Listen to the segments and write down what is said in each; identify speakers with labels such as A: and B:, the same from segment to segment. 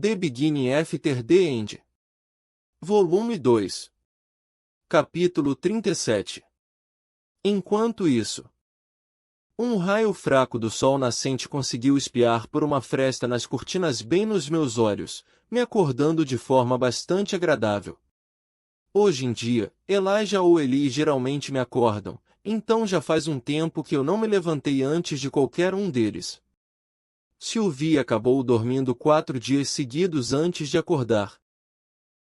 A: The Beginning After the End. Volume 2. Capítulo 37. Enquanto isso, um raio fraco do sol nascente conseguiu espiar por uma fresta nas cortinas bem nos meus olhos, me acordando de forma bastante agradável. Hoje em dia, Elijah ou Eli geralmente me acordam, então já faz um tempo que eu não me levantei antes de qualquer um deles. Sylvie acabou dormindo 4 dias seguidos antes de acordar.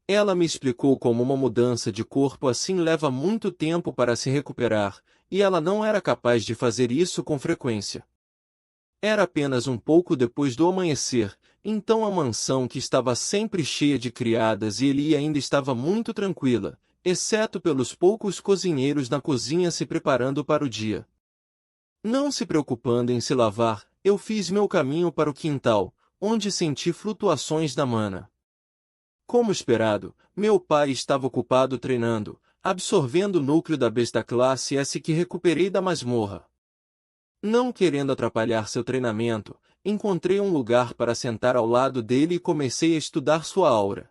A: Ela me explicou como uma mudança de corpo assim leva muito tempo para se recuperar, e ela não era capaz de fazer isso com frequência. Era apenas um pouco depois do amanhecer, então a mansão que estava sempre cheia de criadas e Eli ainda estava muito tranquila, exceto pelos poucos cozinheiros na cozinha se preparando para o dia. Não se preocupando em se lavar, eu fiz meu caminho para o quintal, onde senti flutuações da mana. Como esperado, meu pai estava ocupado treinando, absorvendo o núcleo da besta classe S que recuperei da masmorra. Não querendo atrapalhar seu treinamento, encontrei um lugar para sentar ao lado dele e comecei a estudar sua aura.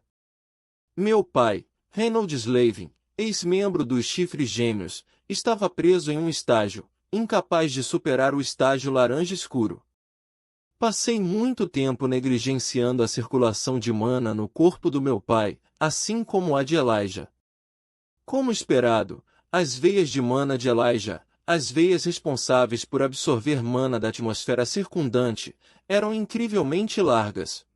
A: Meu pai, Reynold Slavin, ex-membro dos Chifres Gêmeos, estava preso em um estágio, incapaz de superar o estágio laranja escuro. Passei muito tempo negligenciando a circulação de mana no corpo do meu pai, assim como a de Elijah. Como esperado, as veias de mana de Elijah, as veias responsáveis por absorver mana da atmosfera circundante, eram incrivelmente largas.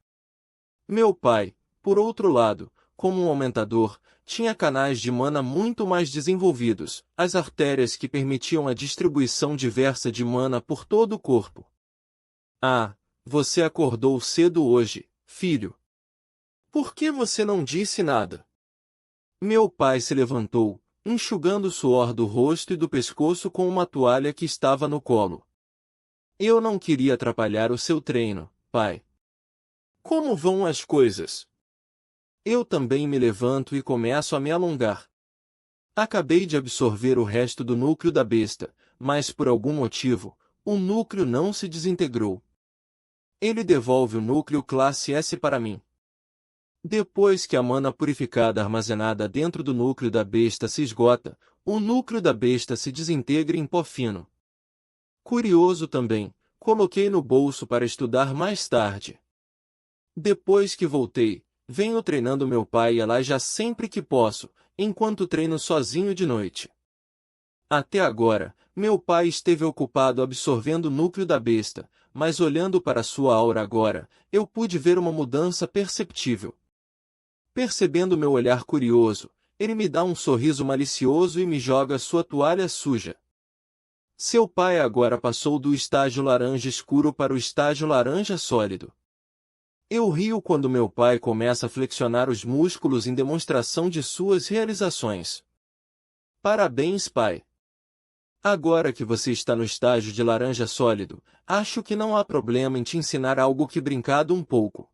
A: Meu pai, por outro lado, como um aumentador, tinha canais de mana muito mais desenvolvidos, as artérias que permitiam a distribuição diversa de mana por todo o corpo. Ah, você acordou cedo hoje, filho. Por que você não disse nada? Meu pai se levantou, enxugando o suor do rosto e do pescoço com uma toalha que estava no colo. Eu não queria atrapalhar o seu treino, pai. Como vão as coisas? Eu também me levanto e começo a me alongar. Acabei de absorver o resto do núcleo da besta, mas por algum motivo, o núcleo não se desintegrou. Ele devolve o núcleo classe S para mim. Depois que a mana purificada armazenada dentro do núcleo da besta se esgota, o núcleo da besta se desintegra em pó fino. Curioso também, coloquei no bolso para estudar mais tarde. Depois que voltei, venho treinando meu pai e Elijah sempre que posso, enquanto treino sozinho de noite. Até agora, meu pai esteve ocupado absorvendo o núcleo da besta, mas olhando para sua aura agora, eu pude ver uma mudança perceptível. Percebendo meu olhar curioso, ele me dá um sorriso malicioso e me joga sua toalha suja. Seu pai agora passou do estágio laranja escuro para o estágio laranja sólido. Eu rio quando meu pai começa a flexionar os músculos em demonstração de suas realizações. Parabéns, pai! Agora que você está no estágio de laranja sólido, acho que não há problema em te ensinar algo que brincado um pouco.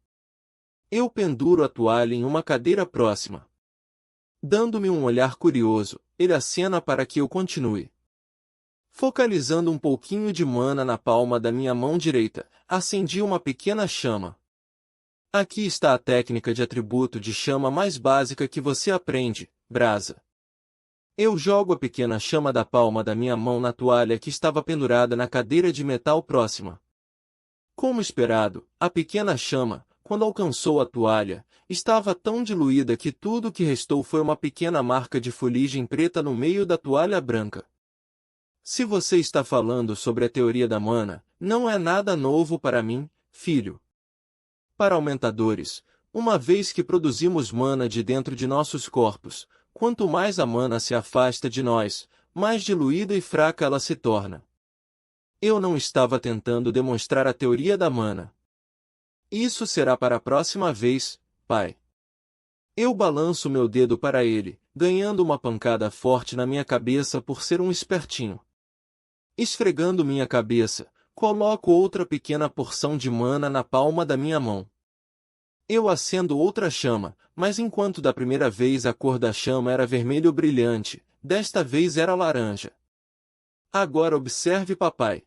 A: Eu penduro a toalha em uma cadeira próxima. Dando-me um olhar curioso, ele acena para que eu continue. Focalizando um pouquinho de mana na palma da minha mão direita, acendi uma pequena chama. Aqui está a técnica de atributo de chama mais básica que você aprende, brasa. Eu jogo a pequena chama da palma da minha mão na toalha que estava pendurada na cadeira de metal próxima. Como esperado, a pequena chama, quando alcançou a toalha, estava tão diluída que tudo o que restou foi uma pequena marca de fuligem preta no meio da toalha branca. Se você está falando sobre a teoria da mana, não é nada novo para mim, filho. Para aumentadores, uma vez que produzimos mana de dentro de nossos corpos, quanto mais a mana se afasta de nós, mais diluída e fraca ela se torna. Eu não estava tentando demonstrar a teoria da mana. Isso será para a próxima vez, pai. Eu balanço meu dedo para ele, ganhando uma pancada forte na minha cabeça por ser um espertinho. Esfregando minha cabeça, coloco outra pequena porção de mana na palma da minha mão. Eu acendo outra chama, mas enquanto da primeira vez a cor da chama era vermelho brilhante, desta vez era laranja. Agora observe, papai.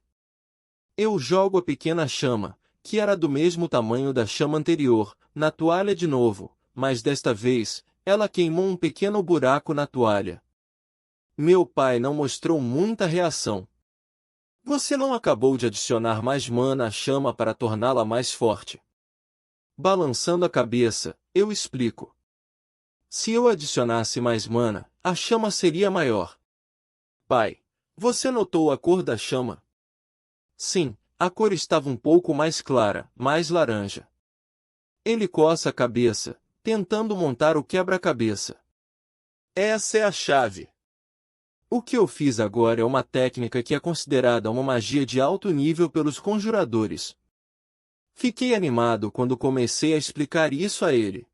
A: Eu jogo a pequena chama, que era do mesmo tamanho da chama anterior, na toalha de novo, mas desta vez, ela queimou um pequeno buraco na toalha. Meu pai não mostrou muita reação. Você não acabou de adicionar mais mana à chama para torná-la mais forte? Balançando a cabeça, eu explico. Se eu adicionasse mais mana, a chama seria maior. Pai, você notou a cor da chama? Sim, a cor estava um pouco mais clara, mais laranja. Ele coça a cabeça, tentando montar o quebra-cabeça. Essa é a chave. O que eu fiz agora é uma técnica que é considerada uma magia de alto nível pelos conjuradores. Fiquei animado quando comecei a explicar isso a ele.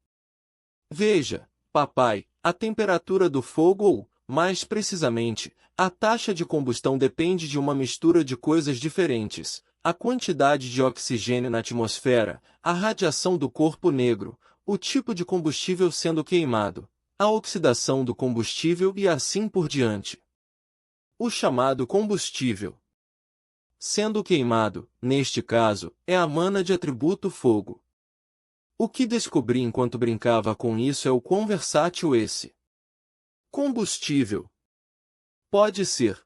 A: Veja, papai, a temperatura do fogo ou, mais precisamente, a taxa de combustão depende de uma mistura de coisas diferentes: a quantidade de oxigênio na atmosfera, a radiação do corpo negro, o tipo de combustível sendo queimado, a oxidação do combustível e assim por diante. O chamado combustível, sendo queimado, neste caso, é a mana de atributo fogo. O que descobri enquanto brincava com isso é o quão versátil esse combustível pode ser.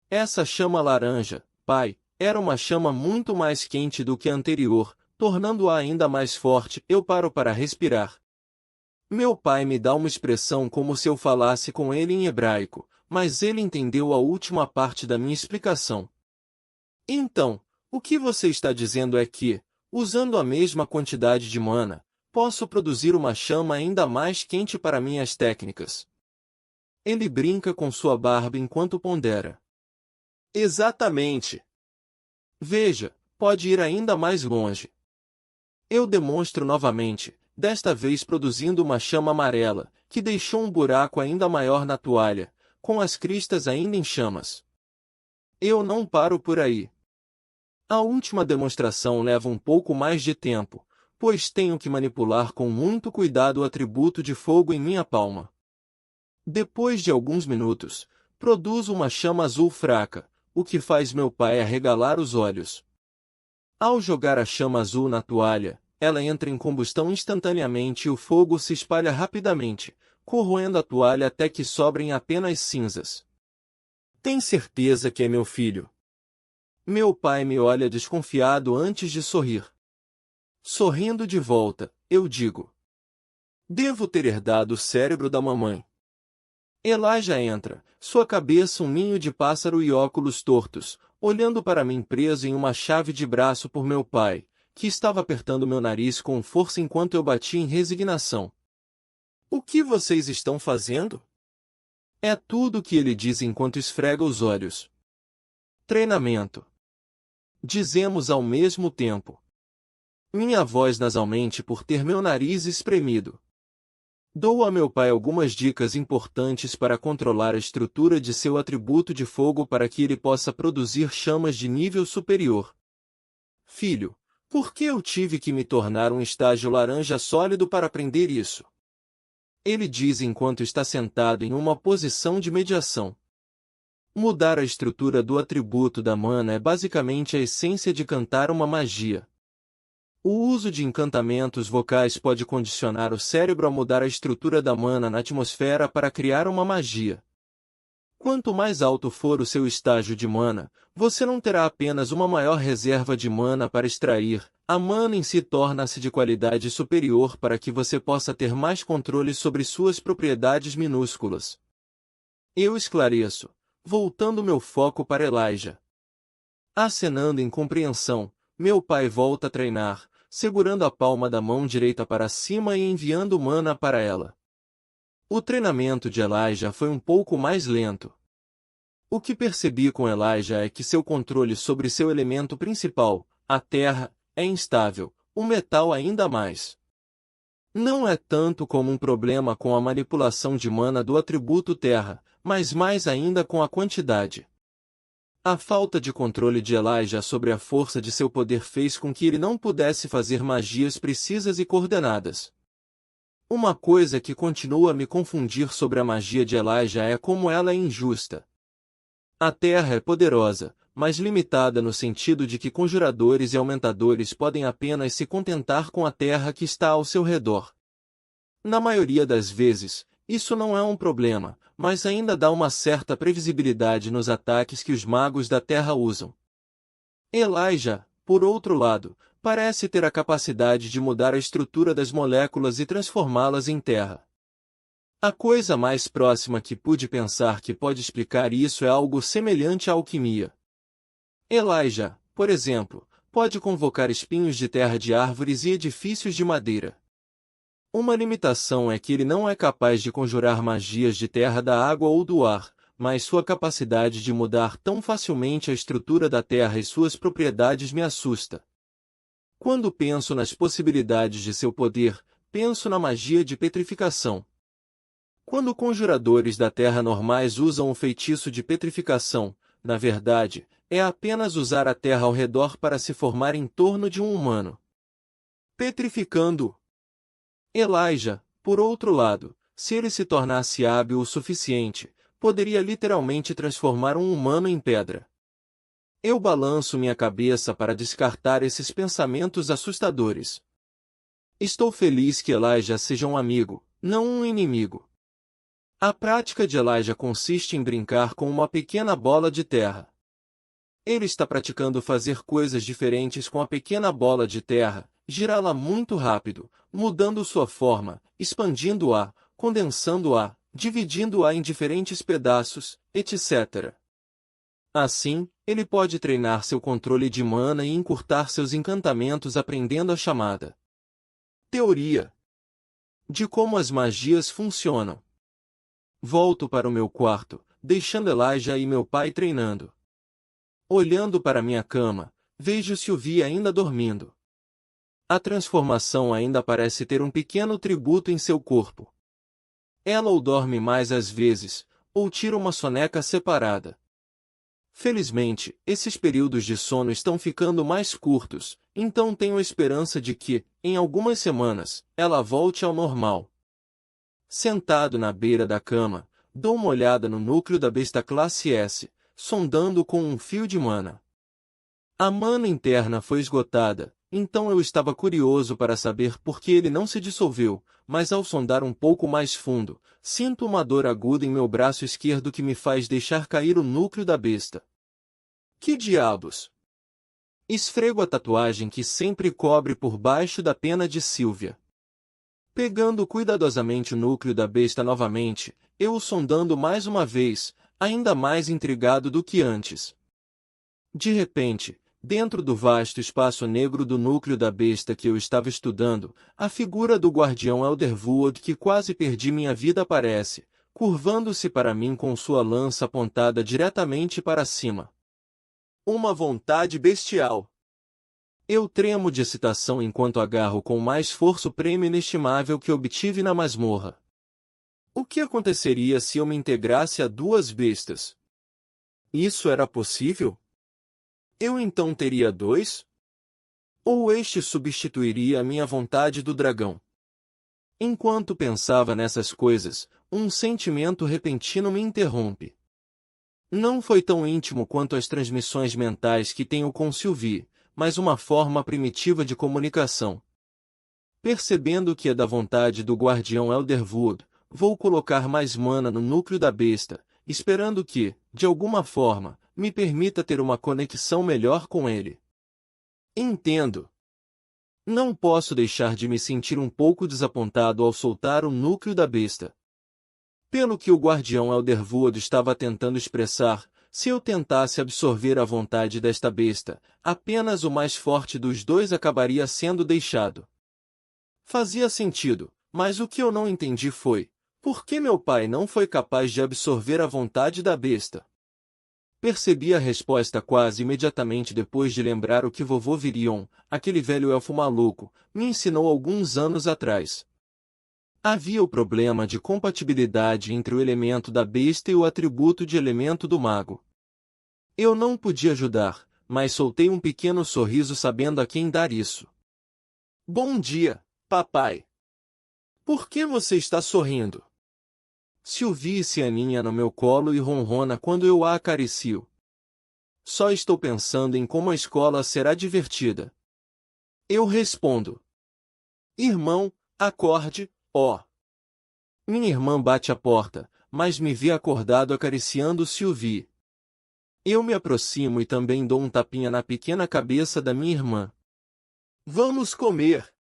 A: Essa chama laranja, pai, era uma chama muito mais quente do que a anterior, tornando-a ainda mais forte. Eu paro para respirar. Meu pai me dá uma expressão como se eu falasse com ele em hebraico, mas ele entendeu a última parte da minha explicação. Então, o que você está dizendo é que, usando a mesma quantidade de mana, posso produzir uma chama ainda mais quente para minhas técnicas. Ele brinca com sua barba enquanto pondera. Exatamente. Veja, pode ir ainda mais longe. Eu demonstro novamente, desta vez produzindo uma chama amarela, que deixou um buraco ainda maior na toalha, com as cristas ainda em chamas. Eu não paro por aí. A última demonstração leva um pouco mais de tempo, pois tenho que manipular com muito cuidado o atributo de fogo em minha palma. Depois de alguns minutos, produzo uma chama azul fraca, o que faz meu pai arregalar os olhos. Ao jogar a chama azul na toalha, ela entra em combustão instantaneamente e o fogo se espalha rapidamente, corroendo a toalha até que sobrem apenas cinzas. Tem certeza que é meu filho? Meu pai me olha desconfiado antes de sorrir. Sorrindo de volta, eu digo: devo ter herdado o cérebro da mamãe. Elijah entra, sua cabeça um ninho de pássaro e óculos tortos, olhando para mim preso em uma chave de braço por meu pai, que estava apertando meu nariz com força enquanto eu batia em resignação. O que vocês estão fazendo? É tudo o que ele diz enquanto esfrega os olhos. Treinamento. Dizemos ao mesmo tempo. Minha voz nasalmente por ter meu nariz espremido. Dou a meu pai algumas dicas importantes para controlar a estrutura de seu atributo de fogo para que ele possa produzir chamas de nível superior. Filho, por que eu tive que me tornar um estágio laranja sólido para aprender isso? Ele diz enquanto está sentado em uma posição de mediação. Mudar a estrutura do atributo da mana é basicamente a essência de cantar uma magia. O uso de encantamentos vocais pode condicionar o cérebro a mudar a estrutura da mana na atmosfera para criar uma magia. Quanto mais alto for o seu estágio de mana, você não terá apenas uma maior reserva de mana para extrair, a mana em si torna-se de qualidade superior para que você possa ter mais controle sobre suas propriedades minúsculas. Eu esclareço, voltando meu foco para Elijah. Acenando em compreensão, meu pai volta a treinar, segurando a palma da mão direita para cima e enviando mana para ela. O treinamento de Elijah foi um pouco mais lento. O que percebi com Elijah é que seu controle sobre seu elemento principal, a terra, é instável, o metal ainda mais. Não é tanto como um problema com a manipulação de mana do atributo terra, mas mais ainda com a quantidade. A falta de controle de Elijah sobre a força de seu poder fez com que ele não pudesse fazer magias precisas e coordenadas. Uma coisa que continua a me confundir sobre a magia de Elijah é como ela é injusta. A Terra é poderosa, mas limitada no sentido de que conjuradores e aumentadores podem apenas se contentar com a terra que está ao seu redor. Na maioria das vezes, isso não é um problema, mas ainda dá uma certa previsibilidade nos ataques que os magos da terra usam. Elijah, por outro lado, parece ter a capacidade de mudar a estrutura das moléculas e transformá-las em terra. A coisa mais próxima que pude pensar que pode explicar isso é algo semelhante à alquimia. Elijah, por exemplo, pode convocar espinhos de terra de árvores e edifícios de madeira. Uma limitação é que ele não é capaz de conjurar magias de terra da água ou do ar, mas sua capacidade de mudar tão facilmente a estrutura da terra e suas propriedades me assusta. Quando penso nas possibilidades de seu poder, penso na magia de petrificação. Quando conjuradores da terra normais usam o feitiço de petrificação, na verdade, é apenas usar a terra ao redor para se formar em torno de um humano. Petrificando-o. Elijah, por outro lado, se ele se tornasse hábil o suficiente, poderia literalmente transformar um humano em pedra. Eu balanço minha cabeça para descartar esses pensamentos assustadores. Estou feliz que Elijah seja um amigo, não um inimigo. A prática de Elijah consiste em brincar com uma pequena bola de terra. Ele está praticando fazer coisas diferentes com a pequena bola de terra, girá-la muito rápido, mudando sua forma, expandindo-a, condensando-a, dividindo-a em diferentes pedaços, etc. Assim, ele pode treinar seu controle de mana e encurtar seus encantamentos aprendendo a chamada teoria de como as magias funcionam. Volto para o meu quarto, deixando Elijah e meu pai treinando. Olhando para minha cama, vejo Sylvie ainda dormindo. A transformação ainda parece ter um pequeno tributo em seu corpo. Ela ou dorme mais às vezes, ou tira uma soneca separada. Felizmente, esses períodos de sono estão ficando mais curtos, então tenho esperança de que, em algumas semanas, ela volte ao normal. Sentado na beira da cama, dou uma olhada no núcleo da besta classe S, sondando com um fio de mana. A mana interna foi esgotada, então eu estava curioso para saber por que ele não se dissolveu, mas ao sondar um pouco mais fundo, sinto uma dor aguda em meu braço esquerdo que me faz deixar cair o núcleo da besta. Que diabos? Esfrego a tatuagem que sempre cobre por baixo da pena de Sylvia. Pegando cuidadosamente o núcleo da besta novamente, eu o sondando mais uma vez, ainda mais intrigado do que antes. De repente, dentro do vasto espaço negro do núcleo da besta que eu estava estudando, a figura do guardião Elderwood que quase perdi minha vida aparece, curvando-se para mim com sua lança apontada diretamente para cima. Uma vontade bestial. Eu tremo de excitação enquanto agarro com mais força o prêmio inestimável que obtive na masmorra. O que aconteceria se eu me integrasse a duas bestas? Isso era possível? Eu então teria dois? Ou este substituiria a minha vontade do dragão? Enquanto pensava nessas coisas, um sentimento repentino me interrompe. Não foi tão íntimo quanto as transmissões mentais que tenho com Sylvie, mas uma forma primitiva de comunicação. Percebendo que é da vontade do guardião Elderwood, vou colocar mais mana no núcleo da besta, esperando que, de alguma forma, me permita ter uma conexão melhor com ele. Entendo. Não posso deixar de me sentir um pouco desapontado ao soltar o núcleo da besta. Pelo que o guardião Elderwood estava tentando expressar, se eu tentasse absorver a vontade desta besta, apenas o mais forte dos dois acabaria sendo deixado. Fazia sentido, mas o que eu não entendi foi, por que meu pai não foi capaz de absorver a vontade da besta? Percebi a resposta quase imediatamente depois de lembrar o que vovô Virion, aquele velho elfo maluco, me ensinou alguns anos atrás. Havia o problema de compatibilidade entre o elemento da besta e o atributo de elemento do mago. Eu não podia ajudar, mas soltei um pequeno sorriso sabendo a quem dar isso. Bom dia, papai. Por que você está sorrindo? Sylvie se aninha no meu colo e ronrona quando eu a acaricio. Só estou pensando em como a escola será divertida. Eu respondo. Irmão, acorde, ó. Minha irmã bate à porta, mas me vê acordado acariciando Sylvie. Eu me aproximo e também dou um tapinha na pequena cabeça da minha irmã. Vamos comer!